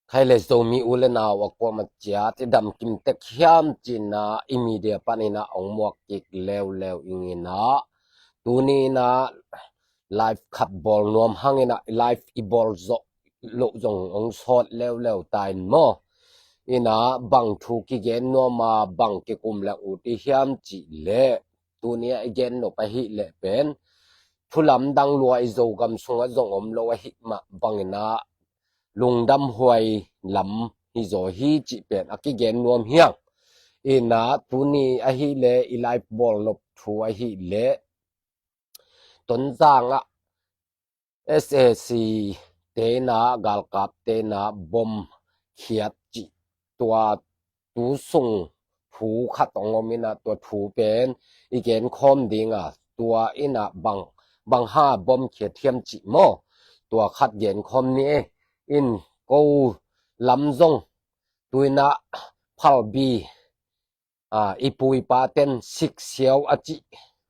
Kailes do mi ulena wa kwa matja ti dam kim tek hiam china imedia panina ong muak ik lew ingina tuni na live khat ball nom hangina live ibol zo lo jong ong sot lew tain mo ina bang thu ki gen no ma bang ke kum la u ti hiam chi le tuni again no pa hi le pen thulam dang lua zo gam sunga zong om lo hi ma bangina lungdam huai lam hi zo hi chi pen akigen nuam hiang ina tuni a hi le i live ball lop thu a hi le ton zanga SAC te na gal kap te na bom khiat chi tua tu sung thu khat ongomina tua thu pen igen khom dinga tua ina bang ha bom khiat thiam chi mo tua khat gen khom ni in ko lam zong tuina phal bi ipui pa ten sik xiao achi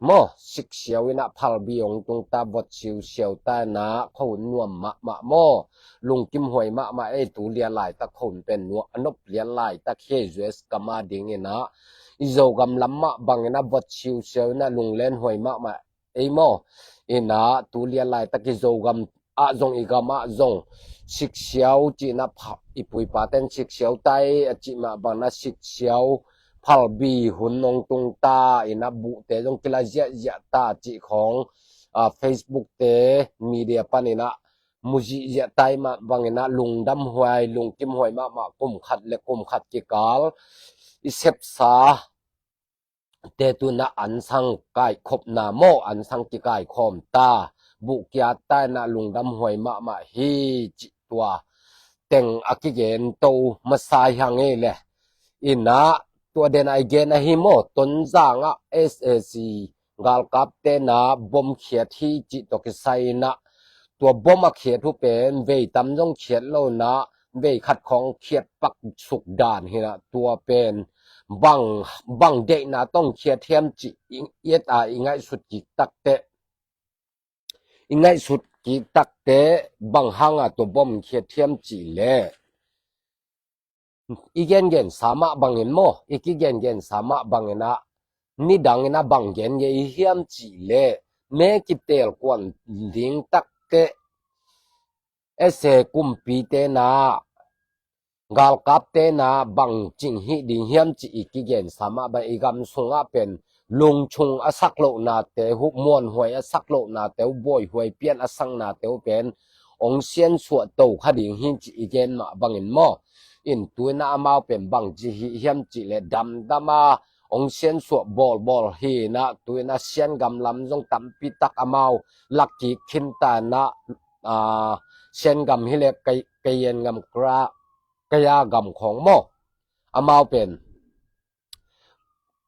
mo sik xiao ina phal bi ong tung ta bot siu xiao ta na khon nuam ma mo lung kim hoi ma e tu lia lai ta khon pen nu anop lia lai ta khe us kama ding ina izo gam lamma bangena bot siu xiao na lung len hoi ma e mo ina tu lia lai ta ki zo gam a zong igama zong sik xiao chi na ipui pa ten sik xiao tai achi ma bang na sik xiao phal bi hun nong tung ta ina bu te jong kila ya ta chi khong Facebook te media panina muji ya tai ma bangena lungdam huai lung kim huai ma kum khat le kum khat ki kal isep sa te tu na an sang kai khop na mo an sang ki kai khom ta bu kya ta na lungdam huai ma hi chi tua teng akigen to masai hang e le ina tua den ai gen a hi mo ton zanga SAC gal kap te na bom khiat hi chi to ki sai na tua bom a khiat hu pen ve tam jong khiat lo na ve khat khong khiat pak suk dan hina tua pen bang de na tong khiat thiam chi yet a ingai sut ki takte bang hanga to bom khiat thiam chi le igen sama bangin mo ikigen sama bangena ni dangena banggen ye hiam chi le me kitel kwan ding takte ese kumpi te na gal kap te na bang ching hi ding hiam chi ikigen sama ba igam sunga pen lung chung asak lo na te hu mon hoi asak lo na te boy hoi pian asang na te pen ong sian suat to khading hin chi igen ma bangin mo in tuina amao pen bang ji hiam chi le dama ong sian suat bol hi na tuina sian gam lam jong tampi tak amao lucky khinta na sian gam hi le kayen gam kra kaya gam khong mo amao pen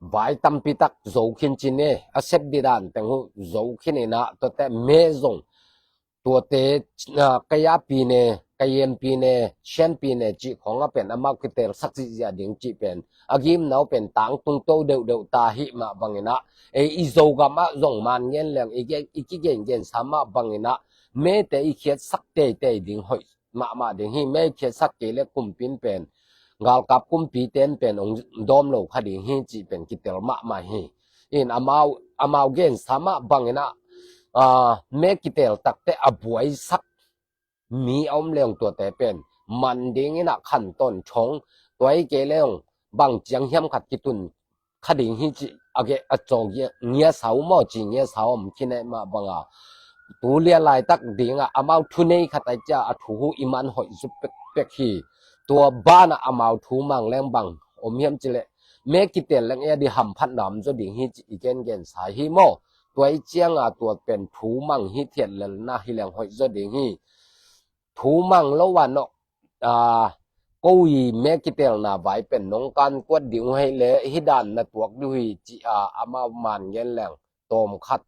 vai tampi tak zo khin chin ne asep didan tenghu zo khin ina to te me zong tua te kaya pi ne kayen pi ne sian pi ne chi khong a pen amao kitel sakji ya ding chi pen agim nau pen tang tung to deu ta hi ma bangina e izo gama zong man ngen leng ikigen sama bangina me te ikhet sak te ding hoi ma ding hi me khet sak ke le kumpin pen gal kap kumpi ten pen ong dom lo khading hi chi pen kitel ma hi in amao gen sama bangina me kitel takte abuai sak mi om leong to te pen man ding ina khan ton chong toy ke leong bang chiang hiam khat kitun khading hi chi age achong nia sau mo chi nia sau om kine ma banga tu lia lai tak dinga amao thunei khatai cha athu hu iman hoi zu pek hi tua bana amao thu mang leng bang om hiam chile me kitel leng e di ham phat nam zo ding hi chi gen sa hi mo toy chiang tua pen thu mang hi thian lel na hi leng hoi zo ding hi thu mang lo wa no ko yi me kitel na vai pen nong kan kwat ding hai le hidan na tuak du hi chi ama man gen leng tom khat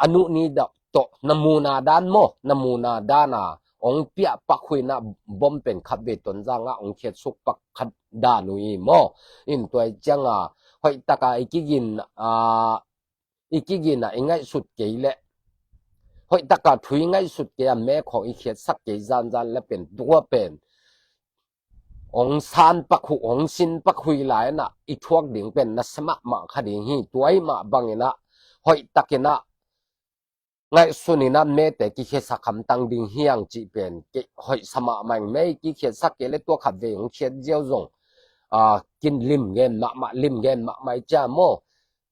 anu ni da to namuna dan mo namuna dana ong pia pakhuina bom pen khat be ton janga ong khet suk pak khat da nui mo in toy changa hoi taka ikigin ingai sut keile หอยตะกะถุยง่ายสุดแกแม่ของอีเขียดสักเกจานและเป็นตัวเป็นองซานปักหุองซินปักหุยหลายนะอีทวกดิ่งเป็นนัสมะมาคดีฮีตัวไอมาบังนะหอยตะกินะngay sunin na me te ki khe sakham tang ding hiang chi pen ke hoi sama mang me ki khe sak ke le to khat ve ong chet jeu zong kin lim gen ma lim gen ma mai cha mo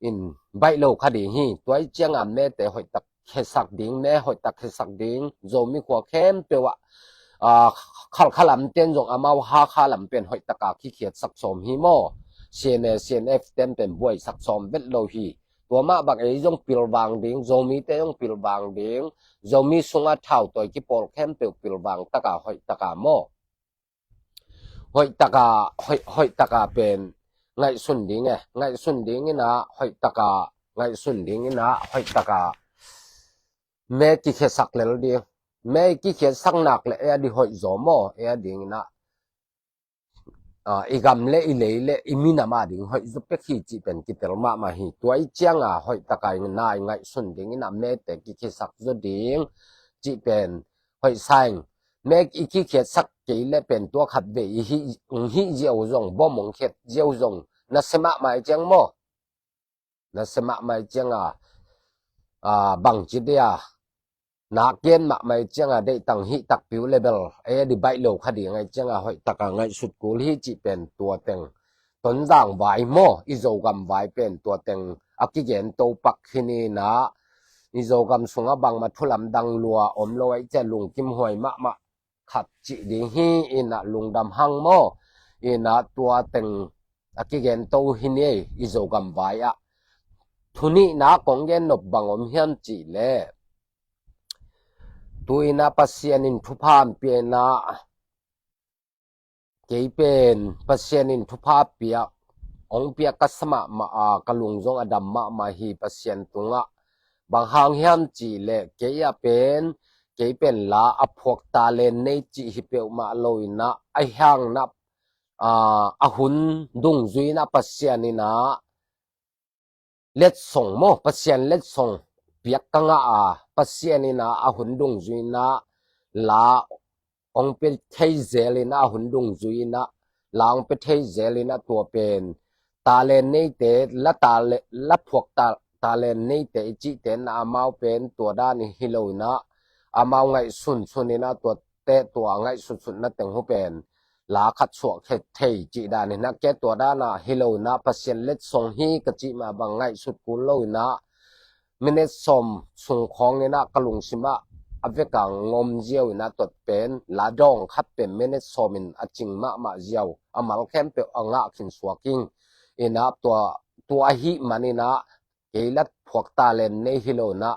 in bai lo khadi hi toy chang am me te hoi tak khe sak ding me hoi tak khe sak ding zo mi khwa khem pe wa khal khalam ten zong amau ha khalam pen hoi taka ki khe sak som hi mo cnf tem pen boy sak som bet lo hiตัวมาบักไอ้ยงปิลบางดิงโจมีเตยงปิลบางดิงโจมีสุงาเท่าตัวที่ปอลแคมเปิลปิลบางตะกาหอยตะกาโมหอยตะกาหอยตะกาเป็นไงสุนดิงไงสุนดิงนี่นะหอยตะกาไงสุนดิงนี่นะหอยตะกาแม่กี่เขสักเลยดิแม่กี่เขสักหนักเลยดิหอยโจโมดิงนะอีกำเละอีเละอีมีนามาดิงหอยจุเป็กฮีจีเป็นกิเตลมาฮีตัวไอเจียงหอยตะกายนายไงสุนดิงนะแม่แต่กิเขสักจุดดิงจีเป็นหอยไซงแม่อีกิเขสักกี่เละเป็นตัวขัดเบยฮีเจียวจงบ่มงเขตเจียวจงนัสมาไม่เจียงโมนัสมาไม่เจียงบังจิเดียนาเกณฑ์มาไม่จังได้ตั้งหิตักผิวเลเวลดิใบโลคดีไงจังหอยตะกะไงสุดกูลฮิจิเป็นตัวเต็งต้นด่างไว้โมอิโจกำไว้เป็นตัวเต็งอักกิเกนโตปักขินีนะอิโจกำสุงบังมาทุลำดังลัวอมโลไอเจลุงกิมหวยมาขัดจิดิฮีอินะลุงดำหังโมอินะตัวเต็งอักกิเกนโตหินีอิโจกำไว้ทุนี้นะกงเกนนบบังอมเฮียนจิเลตุยนาปัสยานินทุพามเปียนะเกยเป็นปัสยานินทุพาเปียองเปียกัสมะมากะลุงจงอดัมมาฮีปัสยานตุงะบางหางเฮียมจีเลเกยเป็นลาอพวกตาเลนในจีฮิเปวมาลอยนะไอหางนับหุนดุงจุยนะปัสยานินะเล็ดส่งโมปัสยานเล็ดส่งเปียกกังปัสยานินะหุนดุงจุยนะลาองเป็นเทเซลินะหุนดุงจุยนะลาองเป็นเทเซลินะตัวเป็นตาเลนนี่เตละตาเลละพวกตาเลนนี่เตจิเตนอามาเป็นตัวด้านฮิโลนะอามาไงสุนนี่นะตัวเตตัวไงสุนนะแต่งหูเป็นลาขัดสวกเทจิดานี่นะแกตัวด้านนะฮิโลนะปัสยานเล็ดส่งฮีกจิมาบางไงสุดกุลโลนะมิเนสอมส่งของนี่นะกะลุงสิมาอเวกังงอมเจียวนะตดเป็นลาดองคัดเป็นเมเนสอมินอจิงมาเจียวอามัลแคมเปอังะขินสวกิงอินะตัวหิมันนี่นะเกลัดพวกตาเลนในฮิโลนะ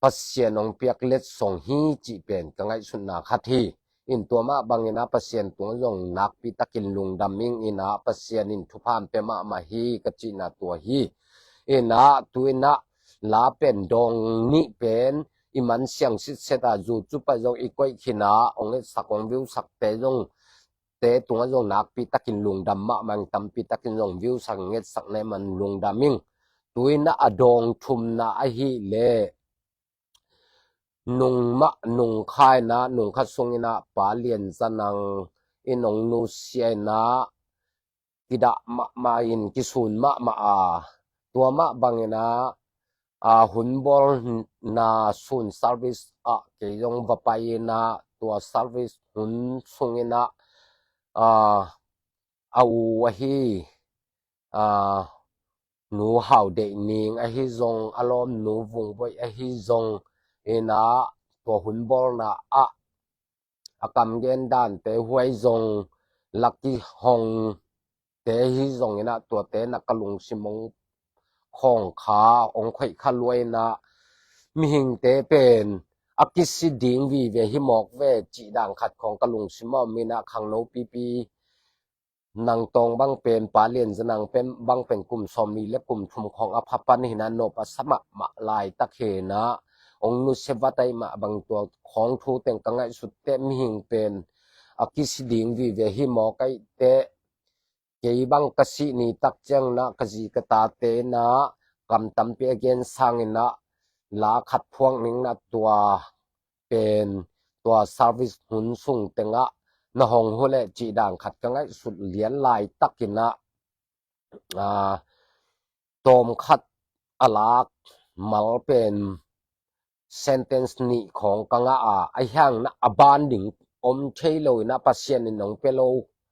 ปัสยานองเปียกเล็ดส่งฮีจิเป็นกังไงสุนนาคัดฮีอินตัวมาบางอินะปัสยานตัวจงนักปิตะกินลุงดำมิงอินะปัสยานินทุพามเปมาฮีกจินะตัวฮีอินะตัวนะลาเป็นดองนี่เป็นอิมันเสียงสิเสตาจูจุปะจงอีกวยขินาองเอสักองวิวสักเตจงเตตัวจงนักปิตะกินลุงดำมามันตำปิตะกินจงวิวสักเงสักในมันลุงดำมิงตัวนะอดองทุมนะอหิเลนุงมะนุงคายนะนุงขัดทรงนะปาเลียนจันังอินองนูเสียนะกิดะมาอินกิสุนมาตัวมะบังนะหุนบอลนาซุน service เกยงวะไปนะตัว service หุนซุงนะเอาวะฮีหนูเฮาเดนิงไอฮิซงอารมณ์หนูวงไว้ไอฮิซงนะตัวหุนบอลนะกำเกนด้านเตหวยซงลักกี้ฮองเตฮิซงนะตัวเตนักกะลุงซิมงของขาองไข่ขลวยนะมีหิงเตเป็นอักกิสิดิงวีเวหิมอกเวจีดังขัดของกะลุงซิมอมีนะขังโนปีนางตองบังเป็นปาเลียนจะนางเป็นบังเป็นกลุ่มซอมมีและกลุ่มทุมของอภัปนินะโนปัสมะมะลายตะเคนะองนุเสวะไตมาบางตัวของทูแต่งกังไงสุดเตมีหิงเป็นอักกิสิดิงวีเวหิมอกไอเตเกยบังกสินีตักจังนะกจีกตาเตนะกำตำเปียเกนสังนะ ลาขัดพวงนิ่งนะตัวเป็นตัว service หุนสุงเต็งะนะหงหัวเลจีด่างขัดกังไงสุดเหรียญลายตักกินนะตอมขัดอลากมัลเป็น sentence นี้ของกังไอห่างนะอบานดิ่งอมเทโลนะปัสเซียนนองเปโล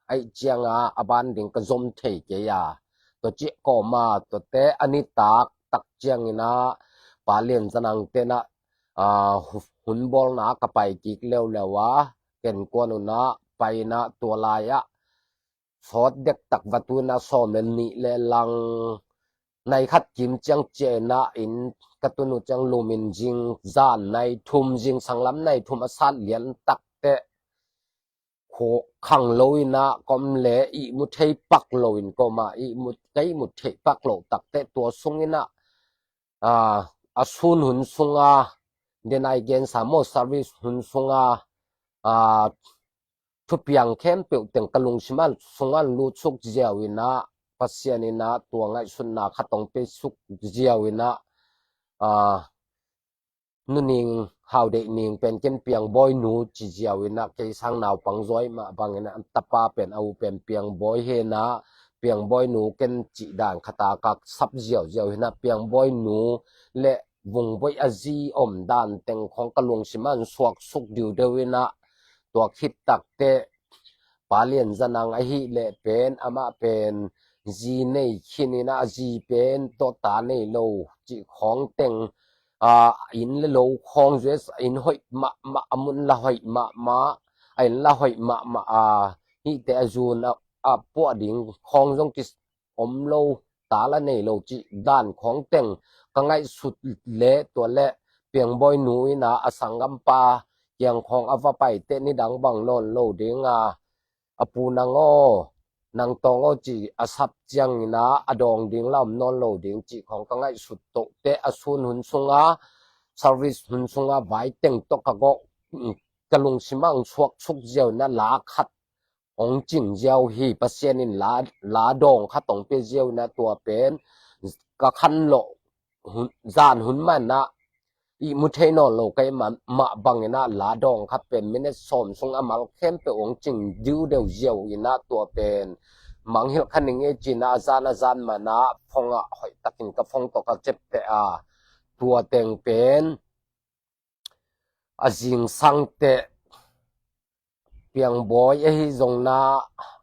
ไอเจียงอบานดิ่งกะซอมเทเกียตัวจิก็มาตัวเตอันนี้ตักเจียงนะปาเลียนสนังเตนะหุนบอลนะกะไปกิกเร็วๆวะเก่นกวนนะไปนะตัวลายสอดเด็กตักวัตุนะสอมเลนี่เลลังในขัดจิมจังเจนะอินกตุนุจังลูมินจิงจานในทุมจิงสังลำในทุมอสัตเลียนตักเตโคขังโลยนะกอมเลอีมุเทปักโลยนก็มาอีมุเทมุเทปักโลตักเตตัวสุงนะอสุนหุนสุงเดนไอเกนสามโมสาริสหุนสุงทุบยังเข้มเปียวเต็งกะลุงชิมันสุงลูสุกเจียวินะปัสเซียนินะตัวไงสุนนะขัดตงเปสุกเจียวินะนุนิงฮาวเดนิงเป็นเก็นเปียงบอยนูจีเจียวินะเกสังนาวปังจอยมาบางนะตะปาเป็นเอาเป็นเปียงบอยเฮนะเปียงบอยนูเก็นจีด่างขตากักซับเจียววินะเปียงบอยนูและวงบอยอาจีอมดานเต็งของกะลุงชิมันสวกสุกดิวเดวินะตัวคิดตักเตปาเลียนจะนังไอฮิเลเป็นอามาเป็นจีในคินินะจีเป็นตัวตาในโลจีของเต็งอินโลของเจสอินหอยมาอมุนละหอยมาอินละหอยมาฮิเตอจูนปวดิงของจงกิสอมโลตาละในโลจีด้านของเต็งกังไงสุดเละตัวเละเปียงบอยหนูนะอสังกัมปายังของอวไปเตนิดังบังโลนโลเดงอปูนังโอนังตองโอจีอสับจังนะอดองดิงลำนอนโลดิงจีของกังไงสุดโตเตอสุนหุนสุงservice หุนสุงไว้เต็งตกก็กะลุงสิมังสวกสุกเจียวนะลาขัดองจิงเจียวฮีปัสเซียนินลาดองขัดตองเปเจียวนะตัวเป็นกะคันโลจานหุนมันนะอีมุเทนอนโลกไอมาบังนะลาดองครับเป็นมินสอมสงอามาเข้มเปองจิงดิวเดียวเจียวอินะตัวเป็นมังหิลคันนิงเอจินะจานมานะฟงหอยตักินกับฟงตกเจ็บเตตัวเต็งเป็นจิงสังเตเปียงบอยไอฮิจงนะ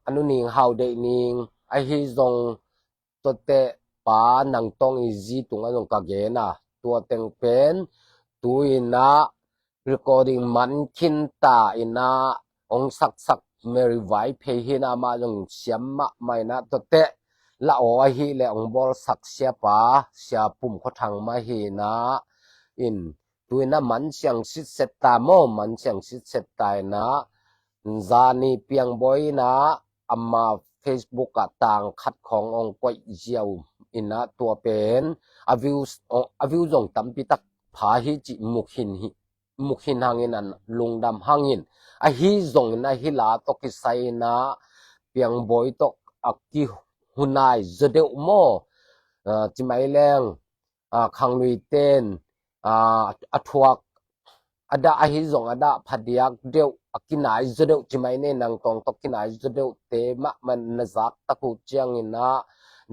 อนุนิงฮาวเดนิงไอฮิจงตัวเตปานังตองอีจีตุงอันงกะเกนะตัวเต็งเป็นตุยนะ recording มันคินตาอินะองสักเมริไวเพหินามาจงเสียมมะไม่นะตัวเตละโอหิเลองบอลสักเสียปาเสียปุ่มเขาทางมาหินะอินตุยนะมันเสียงสิเสตาโมมันเสียงสิเสตายนะจานีเปียงบอยนะอามา Facebook ต่างขัดขององกวยเจียวอินะตัวเป็นอวิวจงตัมปิตักพาหิจิมุขินหางอินันลุงดำหางอินฮิจงนะฮิลาตกิไซนะเปียงบอยตกอักกิหุนายจเดวโมจิไมแรงขังลุยเตนอัทวักอดาฮิจงอดาพัดยักเดวอักกินายจเดวจิไมเนนังตองตกินายจเดวเตมะมันนจักตะกุเจียงอินะ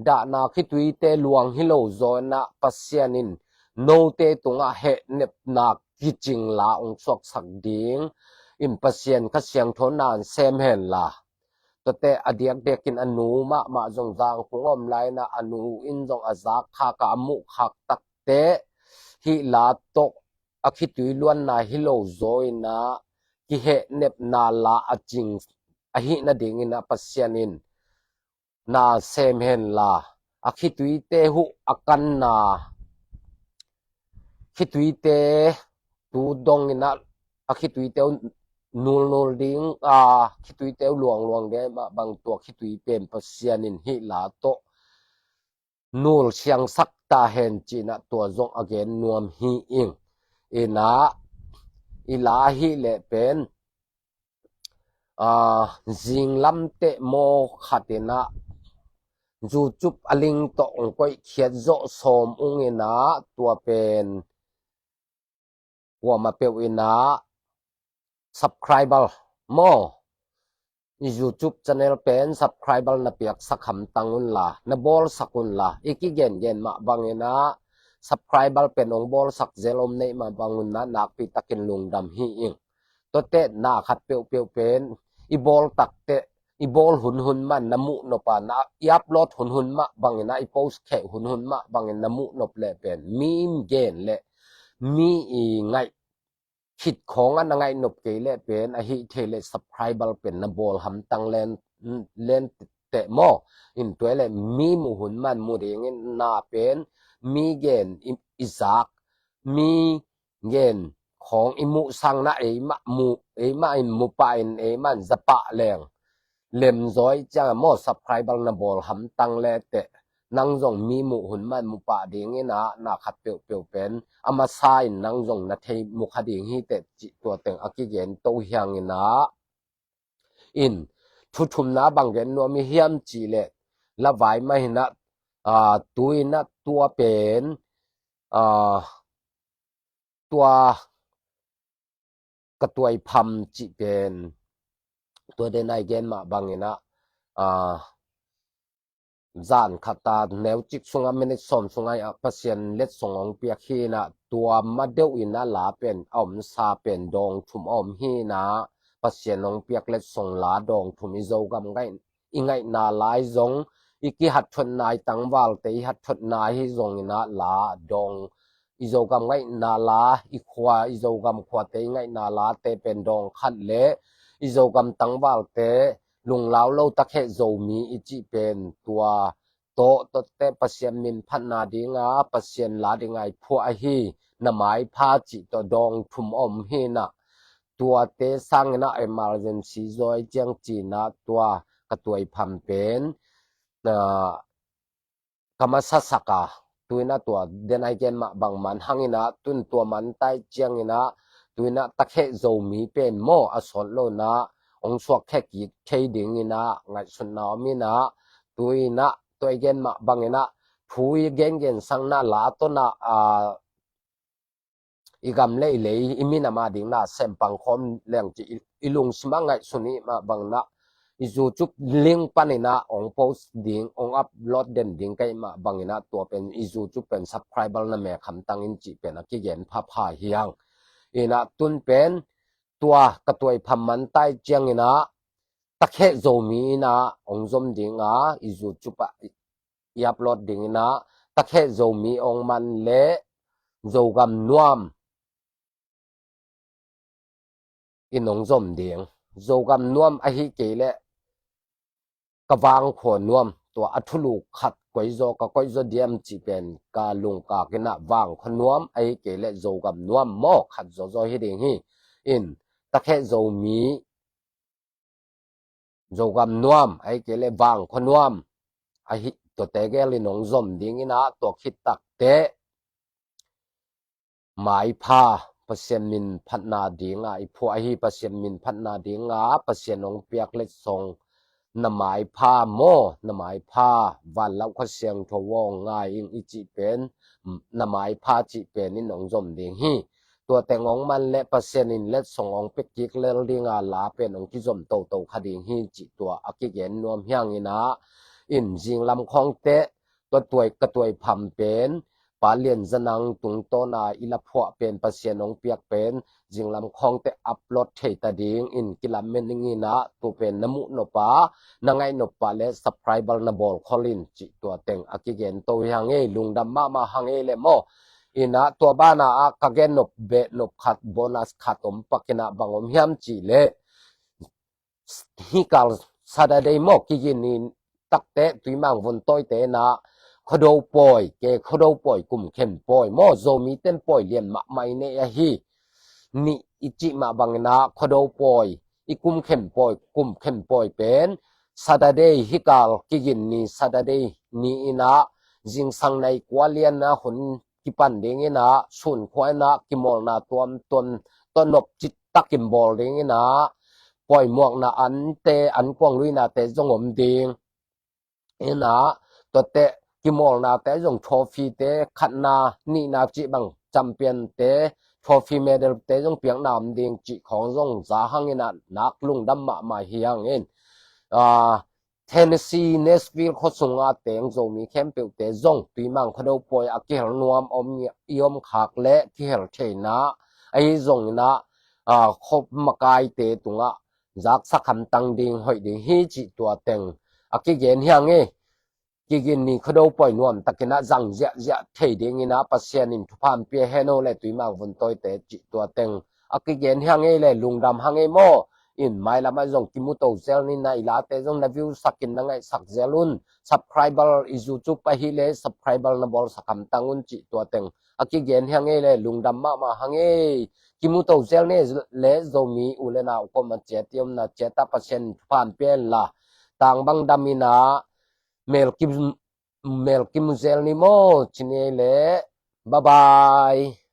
ดานาคิตุยเตลวงฮิโลโซนะปัสเซียนินโนเตตุงะเฮเนบนากิจิงลาองสวกสักดิงอิมปัสเซียนก็เสียงทนนานเซมเห็นละตัวเตอเดียกเด็กินอนุมาจงจางคงอมไลนะอนุอินจงอาซักขากะมุขักตักเตฮิลาตกอคิตุยล้วนนาฮิโลโซยนะกิเฮเนบนาลาอจิงอหินาดิงินะปัสเซียนินนาเซมเห็นละอคิตุยเตหุอากันนาคิตุยเตตูดงอินะอคิตุยเตนูลดิงคิตุยเตลวงเดมาบางตัวคิตุยเป็นปัสเซียนินฮิลาโตนูลเชียงสักตาเห็นจีนะตัวจงอเกนนวมฮีอิงอินะอิลาฮิเลเป็นจิงลำเตโมขัดนะจูจุบอลิงตองก้อยเขียดโจสมอุงอินะตัวเป็น กว่ามาเปียวอินะ subscriber more YouTube channel เป็น subscriber นะเปียกสักคำตังุนละนะบอลสักุนละอีกเย็นมาบางนะ subscriber เป็นองบอลสักเจลมในมาบางุนนะนักปีตะกินลุงดำฮีอิงตัวเตะนาขัดเปียวเป็นอีบอลตักเตะอีบอลหุนมันน้ำมุนปานะอีอัพโหลดหุนมาบางนะอีโพสแค่หุนมาบางน้ำมุนปเลยเป็นมีมเกนเลยมีอีไงคิดของอันไงนบเกเลเป็นอหิเทเลซับไพรบัลเป็นนบอลหำตังเล่นเตะมออินตัวเลมีมุหุนมันมุเรียงนาเป็นมีเกนอิซักมีเกนของอิมุสังนะมะมุมาอิมุปาอินมันจะปะแรงเล่มจอยจังมอซับไพรบัลนบอลหำตังเลเตะนังจงมีมุหุนมันมุปะเดียงนาขัดเปียวเป็นอามาซายนังจงนาเทมุขดิงฮีเตจิตัวเต็งอากิเกนโตเฮียงนะอินทุมนะบางเกนนัวมีเฮียมจีเลละไว้ไม่นะตุยนะตัวเป็นตัวกระตวยพัมจิเป็นตัวเดนไอเกนมาบางนะจานขัดตาแนวจิกสุงามินิสอมสุงายปัสเซียนเล็ดสงองเปียกฮีนะตัวมาเดวอินะลาเป็นอมซาเป็นดองทุมอมฮีนะปัสเซียนองเปียกเล็ดสงลาดองทุมอิโซกำไงอิงไงนาลายจงอีกิหัดชนนายตังวาลเตหัดชนนายฮิจงอินะลาดองอิโซกำไงนาลาอีควาอิโซกำควาเตไงนาลาเตเป็นดองขัดเลอิโซกำตังวาลเตลุงลาวโลตะเขโซมีอิจิเป็นตัวโตเตปัสเซียนมินพันนาดิงาปัสเซียนลาดิงไงพัวฮีนหมายพาจิตดองทุมอมฮีนะตัวเตสังนะemergencyจอยเจียงจีนะตัวกระตวยพัมเป็นกรรมสักกะตัวนะตัวเดนไอเกนมาบางมันหังนะตุนตัวมันใต้เจียงนะตัวนะตะเขโซมีเป็นโมอสอนโลนะองสวกแค่กีเทดิงนะไงสุนนามีนะตัวนะตัวเกนมาบางนะผู้เกนสังนะลาตัวนะอีกำเลยอิมินามาดิงนะเซมปังคอมเลี้ยงจีอิลุงสมังไงสุนีมาบางนะอิจูจุกลิงปันนะองโพสดิงองอัพโหลดเด่นดิงไกมาบางนะตัวเป็นอิจูจุกเป็นซับไครบัลนะแม่คำตังอินจีเป็นอกิเกนพาพาเฮียงอินะตุนเป็นตัวกระตวยพัมมันใต้เจียงนะตะเขโซมีนะองซมดิงอ่ะอิจูจุปะยับโหลดดิงนะตะเขโซมีองมันเละโซกำนวมอินองซมดิงโซกำนวมอหิเกเลกวางขวนวมตัวอัทุลูขัดกวยโซก็กวยโซเดียมจีเป็นกาลุงกากินะวางขนวมอหิเกเลโซกำนวมมอขัดโซฮิดิงฮีอินตะเขโซมีโซกำนวมอหิเกเลวางขนวมอหิตัวเตเกลินองซมดิงนะตัวคิดตักเตหมายพาเปอร์เซ็นต์มินพัฒนาดิงไอพวกไอฮีเปอร์เซ็นต์มินพัฒนาดิงเปอร์เซ็นต์องเปียกเล็ดทรงนหมายพาโมนหมายพาวันเล่าข้อเสียงทวงง่ายอิงอิจิเป็นนหมายพาจิเป็นนี่น้องจมดิงฮีตัวแต่งองมันและเปอร์เซ็นต์อินเล็ดทรงองเปียกกิกเล็ดดิงลาเป็นองที่จมโตคดิงฮีจิตัวอากิเกนนวมเฮียงอินะอินจิงลำคองเตตัวกระตวยพัมเป็นปาเลียนจะนังตุงโตนาอิลาพวเป็นเปอร์เซ็นต์องเปียกเป็นจิงลำคองเตอัพโหลดเทตดิงอินกิลาเมนิงีนะตัวเป็นนมุนปานางไงนปาเลสับไพรบัลนบอลคอลินจิตัวเต็งอากิเกนโตยังเอลุงดำมาหังเอเลโมอินะตัวบ้านาอากเกนนบเบนบขัดโบนัสขัดอมปักนะบังอมยามจิเลฮิกาลซาดาเดโมกิกินินตักเตตุยมังวนโตยเตนะขดาวปอยเกขดาวปอยกุมเข้มปอยโมโซมีเต็มปอยเลียนมะไม่เนยฮีนี่อิจิมาบังนะขดาวปอยอีกุมเข้มปอยเป็นซาดาเดย์ฮิกาลกิกินนี่ซาดาเดย์นี่นะจิงสังในกว่าเลียนนะหุนกิปันเดงนะสุนควายนะกิมอลนะต้นนบจิตตักกิมบอลเดงนะปอยหมวกนะอันเตอันกวางลุยนะเตจงอมดิงนะตัวเตกิมอลนาแต่จงโทฟีเตขัดนานี่นาจิบังจำเป็นเต trophy medal te jong piang nam ding chi khong jong za hangena nak lung dam ma hiang in Tennessee Nashville khosunga teng zo mi kempe te zong tuimang khado poi akil nuam om iom khak le khel theina ai zong na khop makai te tunga zak sakham tang ding hoi ding hi chi tua teng akigen hiang e kigin ni khado poi nuam takina zang ja thei ding ina pasien in thupam pe heno le tuimang vun toi te chi tua teng akigen hiang e le lungdam hang e mo in mai lama jong kimuto zel ni na ilate jong na view sakin na ngai sak zelun subscriber youtube pa hi le subscriber na bol sakam tangun chi to teng akigen hang e le lungdam ma hang e kimuto zel ne le zomi ulena ko ma chetium na cheta pasen phan pen la tang bang damina mel kim zel ni mo chine le bye bye